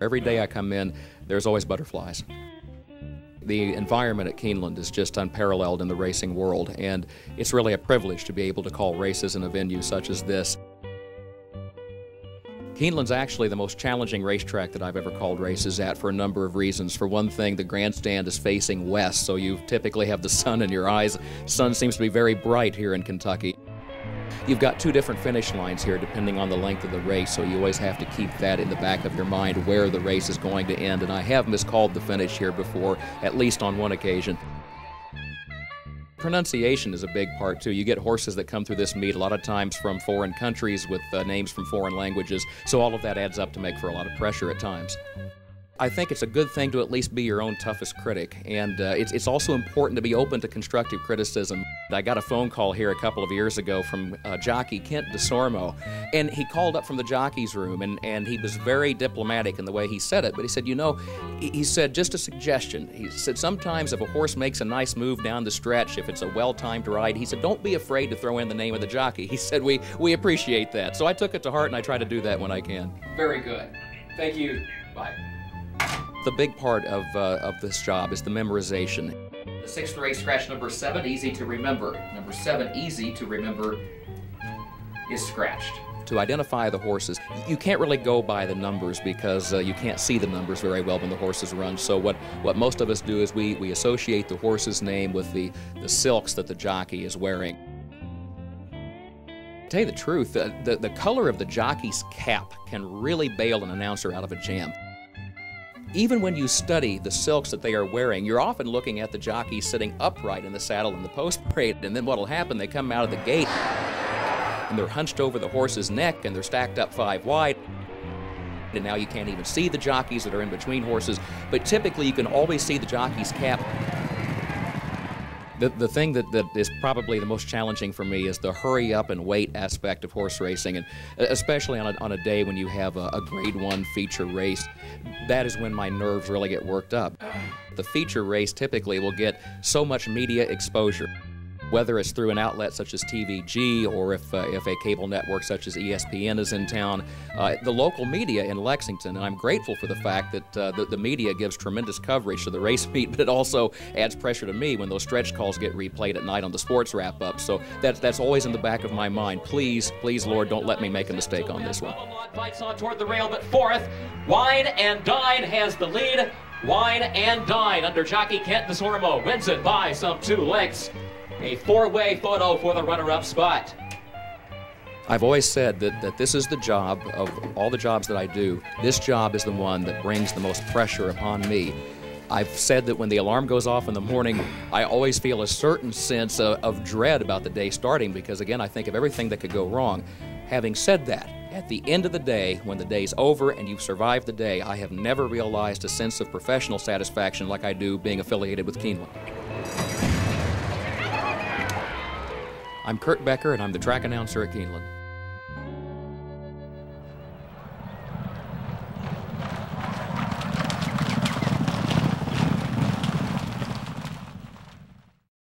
Every day I come in, there's always butterflies. The environment at Keeneland is just unparalleled in the racing world, and it's really a privilege to be able to call races in a venue such as this. Keeneland's actually the most challenging racetrack that I've ever called races at for a number of reasons. For one thing, the grandstand is facing west, so you typically have the sun in your eyes. The sun seems to be very bright here in Kentucky. You've got two different finish lines here depending on the length of the race, so you always have to keep that in the back of your mind where the race is going to end. And I have miscalled the finish here before, at least on one occasion. Pronunciation is a big part too. You get horses that come through this meet a lot of times from foreign countries with names from foreign languages, so all of that adds up to make for a lot of pressure at times. I think it's a good thing to at least be your own toughest critic, and it's also important to be open to constructive criticism. I got a phone call here a couple of years ago from jockey Kurt Becker, and he called up from the jockey's room, and he was very diplomatic in the way he said it, but he said, you know, he said, just a suggestion. He said, sometimes if a horse makes a nice move down the stretch, if it's a well-timed ride, he said, don't be afraid to throw in the name of the jockey. He said, we appreciate that. So I took it to heart, and I try to do that when I can. Very good. Thank you. Bye. The big part of this job is the memorization. The sixth race, scratch number 7, easy to remember. Number 7, easy to remember, is scratched. To identify the horses, you can't really go by the numbers because you can't see the numbers very well when the horses run. So what most of us do is we associate the horse's name with the silks that the jockey is wearing. To tell you the truth, the color of the jockey's cap can really bail an announcer out of a jam. Even when you study the silks that they are wearing, you're often looking at the jockey sitting upright in the saddle in the post parade, and then what'll happen, they come out of the gate and they're hunched over the horse's neck and they're stacked up 5 wide. And now you can't even see the jockeys that are in between horses, but typically you can always see the jockey's cap. The thing that is probably the most challenging for me is the hurry up and wait aspect of horse racing, and especially on a day when you have a Grade 1 feature race. That is when my nerves really get worked up. The feature race typically will get so much media exposure, whether it's through an outlet such as TVG or if a cable network such as ESPN is in town, the local media in Lexington, and I'm grateful for the fact that the media gives tremendous coverage to the race meet, but it also adds pressure to me when those stretch calls get replayed at night on the sports wrap-up. So that's always in the back of my mind. Please, please, Lord, don't let me make a mistake on this one. Fights on toward the rail, but 4th, Wine and Dine has the lead. Wine and Dine under jockey Kurt Becker wins it by some 2 lengths. A 4-way photo for the runner-up spot. I've always said that this is the job of all the jobs that I do. This job is the one that brings the most pressure upon me. I've said that when the alarm goes off in the morning, I always feel a certain sense of dread about the day starting because, again, I think of everything that could go wrong. Having said that, at the end of the day, when the day's over and you've survived the day, I have never realized a sense of professional satisfaction like I do being affiliated with Keeneland. I'm Kurt Becker, and I'm the track announcer at Keeneland.